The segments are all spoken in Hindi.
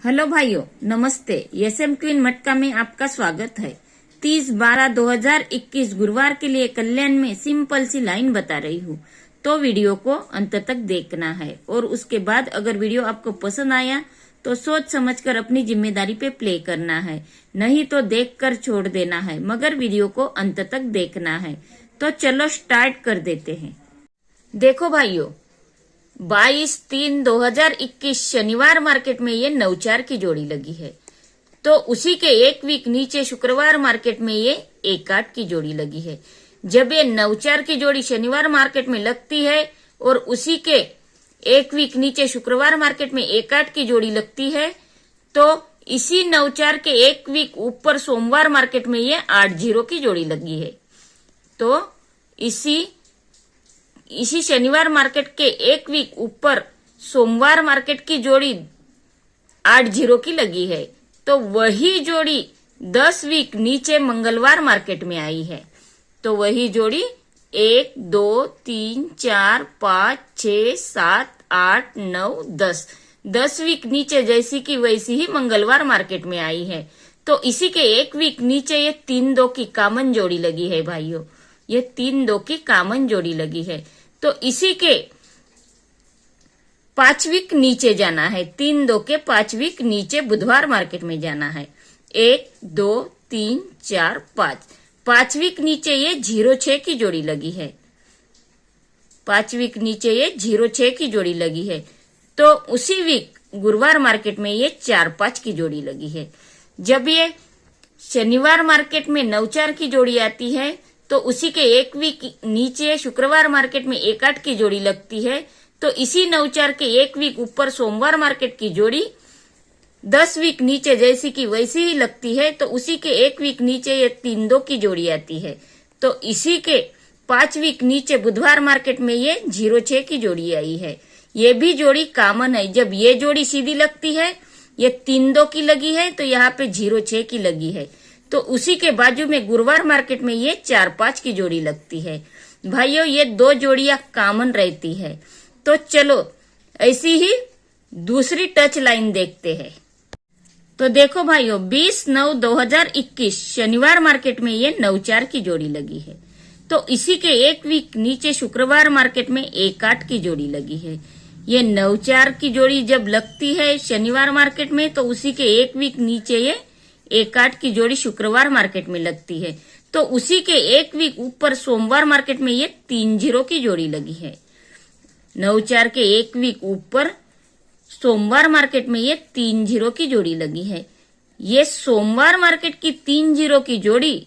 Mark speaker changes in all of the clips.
Speaker 1: हेलो भाइयों, नमस्ते। एसएम क्वीन मटका में आपका स्वागत है। 30/12/2021 गुरुवार के लिए कल्याण में सिंपल सी लाइन बता रही हूँ, तो वीडियो को अंत तक देखना है और उसके बाद अगर वीडियो आपको पसंद आया तो सोच समझकर अपनी जिम्मेदारी पे प्ले करना है, नहीं तो देखकर छोड़ देना है, मगर वीडियो को अंत तक देखना है। तो चलो स्टार्ट कर देते हैं। देखो भाइयों, 22/3/2021 शनिवार मार्केट में ये 9/4 की जोड़ी लगी है, तो उसी के एक वीक नीचे शुक्रवार मार्केट में ये 1/8 की जोड़ी लगी है। जब ये 9/4 की जोड़ी शनिवार मार्केट में लगती है और उसी के एक वीक नीचे शुक्रवार मार्केट में 1/8 की जोड़ी लगती है, तो इसी 9/4 के एक वीक ऊपर सोमवार मार्केट में ये 8/0 की जोड़ी लगी है। तो इसी शनिवार मार्केट के एक वीक ऊपर सोमवार मार्केट की जोड़ी 8/0 की लगी है, तो वही जोड़ी 10 वीक नीचे मंगलवार मार्केट में आई है। तो वही जोड़ी 1 2 3 4 5 6 7 8 9 10 वीक नीचे जैसी की वैसी ही मंगलवार मार्केट में आई है। तो इसी के एक वीक नीचे ये 3-2 की कॉमन जोड़ी लगी है भाइयों, ये 3-2 की कॉमन जोड़ी लगी है। तो इसी के 5 वीक नीचे जाना है, 3-2 के 5 वीक नीचे बुधवार मार्केट में जाना है। 1 2 3 4 5 वीक नीचे ये 0-6 की जोड़ी लगी है, 5 वीक नीचे ये 0-6 की जोड़ी लगी है। तो उसी वीक गुरुवार मार्केट में ये 4-5 की जोड़ी लगी है। जब ये शनिवार मार्केट में 9/4 की जोड़ी आती है, तो उसी के एक वीक नीचे शुक्रवार मार्केट में 1/8 की जोड़ी लगती है। तो इसी 9/4 के एक वीक ऊपर सोमवार मार्केट की जोड़ी 10 वीक नीचे जैसी की वैसी ही लगती है। तो उसी के एक वीक नीचे ये 3-2 की जोड़ी आती है। तो इसी के 5 वीक नीचे बुधवार मार्केट में ये 0-6 की जोड़ी आई है। ये भी जोड़ी कॉमन है। जब ये जोड़ी सीधी लगती है, ये 3-2 की लगी है, तो यहाँ पे 0-6 की लगी है। तो उसी के बाजू में गुरुवार मार्केट में ये 4-5 की जोड़ी लगती है। भाइयों, ये 2 जोड़ियां कॉमन रहती है। तो चलो ऐसी ही दूसरी टच लाइन देखते हैं। तो देखो भाइयों, 20/9/2021 शनिवार मार्केट में ये 9/4 की जोड़ी लगी है। तो इसी के एक वीक नीचे शुक्रवार मार्केट में 1/8 की जोड़ी लगी है। ये 9/4 की जोड़ी जब लगती है शनिवार मार्केट में, तो उसी के एक वीक नीचे ये 1/8 की जोड़ी शुक्रवार मार्केट में लगती है। तो उसी के एक वीक ऊपर सोमवार मार्केट में ये 3/0 की जोड़ी लगी है। 9/4 के एक वीक ऊपर सोमवार मार्केट में ये 3/0 की जोड़ी लगी है। ये सोमवार मार्केट की 3/0 की जोड़ी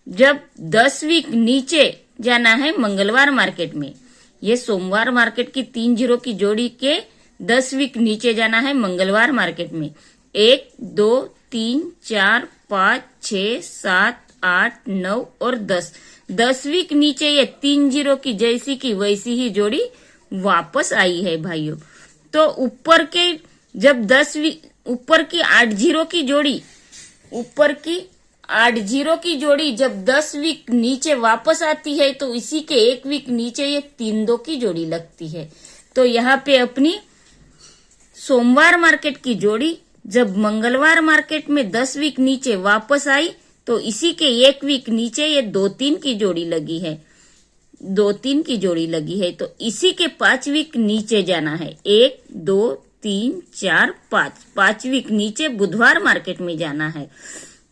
Speaker 1: जब 10 वीक नीचे जाना है मंगलवार मार्केट में, ये सोमवार मार्केट की 3/0 की जोड़ी के 10 वीक नीचे जाना है मंगलवार मार्केट में। 1 2 3 4 5 6 7 8 9 और 10 वीक नीचे ये 3/0 की जैसी की वैसी ही जोड़ी वापस आई है भाइयों। तो ऊपर के जब 10 वीक ऊपर की 8/0 की जोड़ी, ऊपर की 8/0 की जोड़ी जब 10 वीक नीचे वापस आती है, तो इसी के एक वीक नीचे ये 3-2 की जोड़ी लगती है। तो यहाँ पे अपनी सोमवार मार्केट की जोड़ी जब मंगलवार मार्केट में 10 वीक नीचे वापस आई, तो इसी के एक वीक नीचे ये 2-3 की जोड़ी लगी है, 2-3 की जोड़ी लगी है। तो इसी के 5 वीक नीचे जाना है, 1 2 3 4 5 वीक नीचे बुधवार मार्केट में जाना है।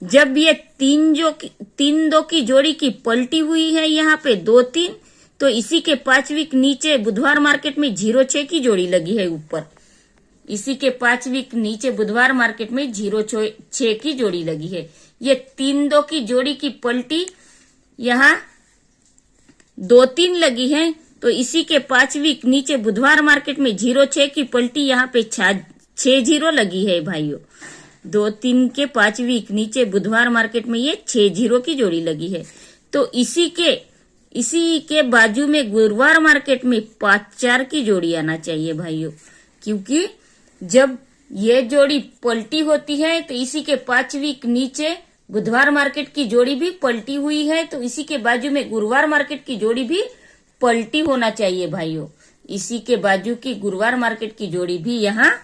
Speaker 1: जब ये 3-2 की जोड़ी की पलटी हुई है यहाँ पे 2-3, तो इसी के 5 वीक नीचे बुधवार मार्केट में 0-6 की जोड़ी लगी है ऊपर। इसी के 5 वीक नीचे बुधवार मार्केट में 0-6 की जोड़ी लगी है। ये 3-2 की जोड़ी की पलटी यहाँ 2-3 लगी है, तो इसी के 5 वीक नीचे बुधवार मार्केट में 0-6 की पलटी यहाँ पे 6-0 लगी है भाइयों। 2-3 के 5 वीक नीचे बुधवार मार्केट में ये 6-0 की जोड़ी लगी है। तो इसी के बाजू में गुरुवार मार्केट में 5-4 की जोड़ी आना चाहिए भाइयों, क्योंकि जब ये जोड़ी पलटी होती है, तो इसी के 5 वीक नीचे बुधवार मार्केट की जोड़ी भी पलटी हुई है, तो इसी के बाजू में गुरुवार मार्केट की जोड़ी भी पलटी होना चाहिए भाइयों। इसी के बाजू की गुरुवार मार्केट की जोड़ी भी यहाँ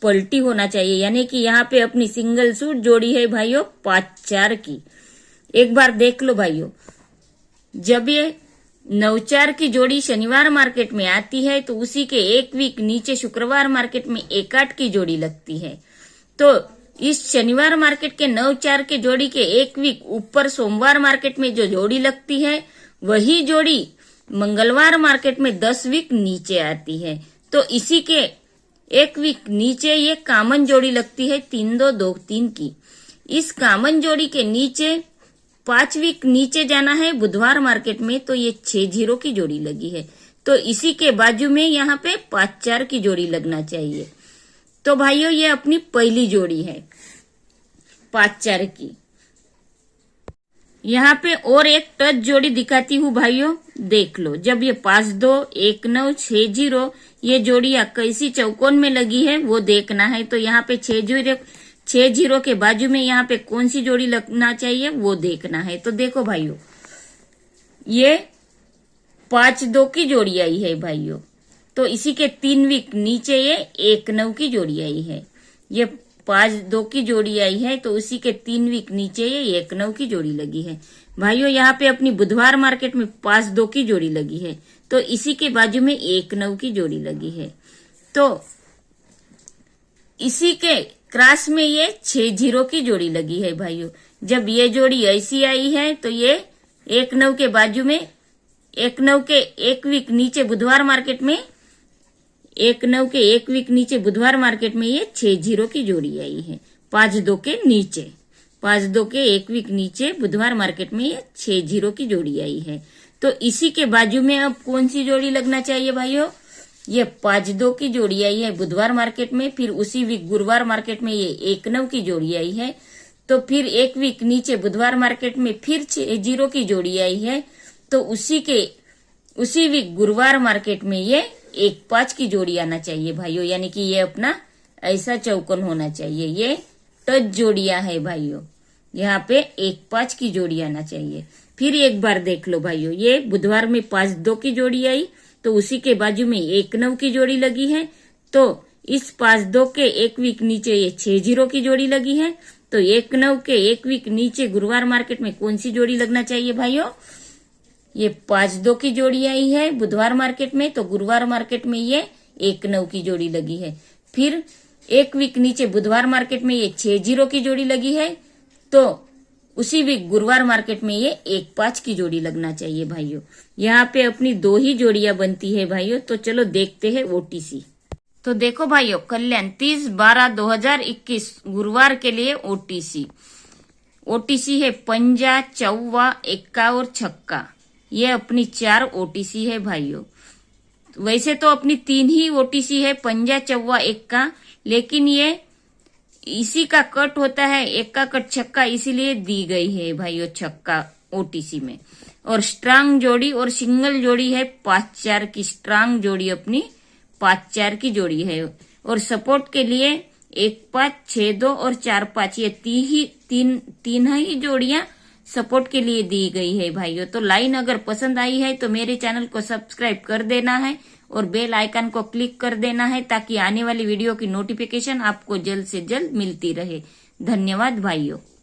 Speaker 1: पलटी होना चाहिए, यानी कि यहाँ पे अपनी सिंगल सूट जोड़ी है भाइयों 5-4 की। एक बार देख लो भाइयों, जब ये 9-4 की जोड़ी शनिवार मार्केट में आती है तो उसी के एक वीक नीचे शुक्रवार मार्केट में 1-8 की जोड़ी लगती है। तो इस शनिवार मार्केट के 9-4 के जोड़ी के एक वीक ऊपर सोमवार मार्केट में जो जोड़ी लगती है, वही जोड़ी मंगलवार मार्केट में 10 वीक नीचे आती है। तो इसी के एक वीक नीचे ये कॉमन जोड़ी लगती है 3-2-2-3 की। इस कॉमन जोड़ी के नीचे 5 वीक नीचे जाना है बुधवार मार्केट में, तो ये 6-0 की जोड़ी लगी है। तो इसी के बाजू में यहाँ पे 5-4 की जोड़ी लगना चाहिए। तो भाइयों ये अपनी पहली जोड़ी है 5-4 की। यहाँ पे और एक टच जोड़ी दिखाती हूँ भाइयों, देख लो। जब ये 5-2-1-9-6-0 ये जोड़ियां कैसी चौकोन में लगी है वो देखना है। तो यहाँ पे 6-0 के बाजू में यहाँ पे कौन सी जोड़ी लगना चाहिए वो देखना है। तो देखो भाइयों, ये 5-2 की जोड़ी आई है भाइयों। तो इसी के 3 वीक नीचे ये 1-9 की जोड़ी आई है। ये 5-2 की जोड़ी आई है, तो उसी के 3 वीक नीचे ये 1-9 की जोड़ी लगी है भाइयों। यहाँ पे अपनी बुधवार मार्केट में 5-2 की जोड़ी लगी है, तो इसी के बाजू में 1-9 की जोड़ी लगी है। तो इसी के क्रॉस में ये 6-0 की जोड़ी लगी है भाइयों। जब ये जोड़ी ऐसी आई है तो ये 1-9 के बाजू में 1-9 के एक वीक नीचे बुधवार मार्केट में 1-9 के एक वीक नीचे बुधवार मार्केट में ये 6-0 की जोड़ी आई है। 5-2 के नीचे 5-2 के एक वीक नीचे बुधवार मार्केट में ये 6-0 की जोड़ी आई है। तो इसी के बाजू में अब कौन सी जोड़ी लगना चाहिए भाइयों? ये 5-2 की जोड़ी आई है बुधवार मार्केट में, फिर उसी वीक गुरुवार मार्केट में ये 1-9 की जोड़ी आई है। तो फिर एक वीक नीचे बुधवार मार्केट में फिर 6-0 की जोड़ी आई है। तो उसी वीक गुरुवार मार्केट में ये 1-5 की जोड़ी आना चाहिए भाइयों, यानी कि ये अपना ऐसा चौकोन होना चाहिए। ये टच जोड़ियां है भाइयों, यहाँ पे 1-5 की जोड़ी आना चाहिए। फिर एक बार देख लो भाइयों, ये बुधवार में 5-2 की जोड़ी आई, तो उसी के बाजू में 1-9 की जोड़ी लगी है। तो इस 5-2 के एक वीक नीचे ये 6-0 की जोड़ी लगी है। तो 1-9 के एक वीक नीचे गुरुवार मार्केट में कौन सी जोड़ी लगना चाहिए भाइयों? ये 5-2 की जोड़ी आई है बुधवार मार्केट में, तो गुरुवार मार्केट में ये 1-9 की जोड़ी लगी है। फिर एक वीक नीचे बुधवार मार्केट में ये 6-0 की जोड़ी लगी है, तो उसी वीक गुरुवार मार्केट में ये 1-5 की जोड़ी लगना चाहिए भाइयों। यहाँ पे अपनी 2 ही जोड़ियां बनती है भाइयों। तो चलो देखते हैं ओटीसी। तो देखो भाइयों, कल्याण 30/12/2021 गुरुवार के लिए ओटीसी है पंजा, चौवा, एक्का और छक्का। ये अपनी 4 ओटीसी है भाइयों। वैसे तो अपनी 3 ही ओटीसी है, पंजा, चौवा, एक्का, लेकिन ये इसी का कट होता है, एक का कट छक्का, इसीलिए दी गई है भाइयों छक्का ओटीसी में। और स्ट्रांग जोड़ी और सिंगल जोड़ी है 5-4 की। स्ट्रांग जोड़ी अपनी 5-4 की जोड़ी है। और सपोर्ट के लिए 1-5, 6-2 और 4-5 ये तीन ही जोड़ियां सपोर्ट के लिए दी गई है भाइयों। तो लाइन अगर पसंद आई है तो मेरे चैनल को सब्सक्राइब कर देना है और बेल आइकन को क्लिक कर देना है, ताकि आने वाली वीडियो की नोटिफिकेशन आपको जल्द से जल्द मिलती रहे। धन्यवाद भाइयों।